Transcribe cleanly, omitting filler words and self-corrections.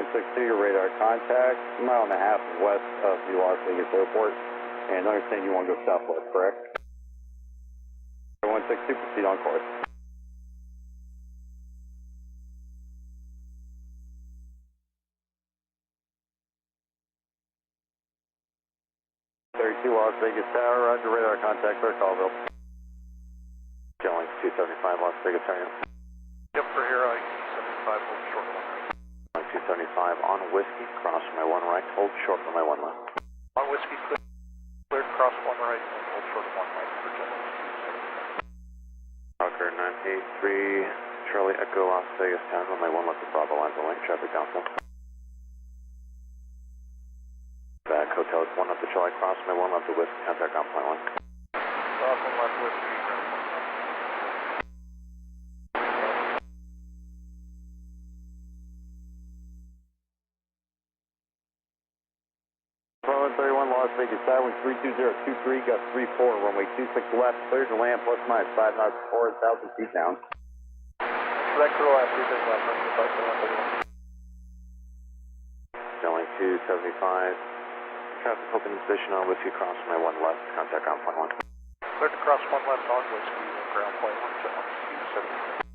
162, your radar contact, a mile and a half west of the Las Vegas airport. And understand you want to go southwest, correct? 162, proceed on course. Las Vegas Tower, roger, radar contact, clear Colville. Airlines 275, Las Vegas Tower. Yep, for here, 275, hold short one right. 275 on whiskey, cross my one right, hold short for my one left. On whiskey, clear, cross one right, and hold short one left for Airlines 275. Hawker 983, Charlie Echo, Las Vegas Tower, on my one left of Bravo lines of link, traffic downfield. Back hotel is one left to Charlie Cross, my one left to Whiskey, contact on point one. Cross one left whiskey, ground point one. Phone 31 Las Vegas Tower, 32023, got 34, runway 26 left, cleared to land, plus minus 5 knots, 4,000 feet down. Select for the last 3 things left, runway 5 Airline 275. Traffic opening position on Whiskey Cross, my one left, contact ground point one. Clear to cross one left on whiskey, ground point one, Airlines 275.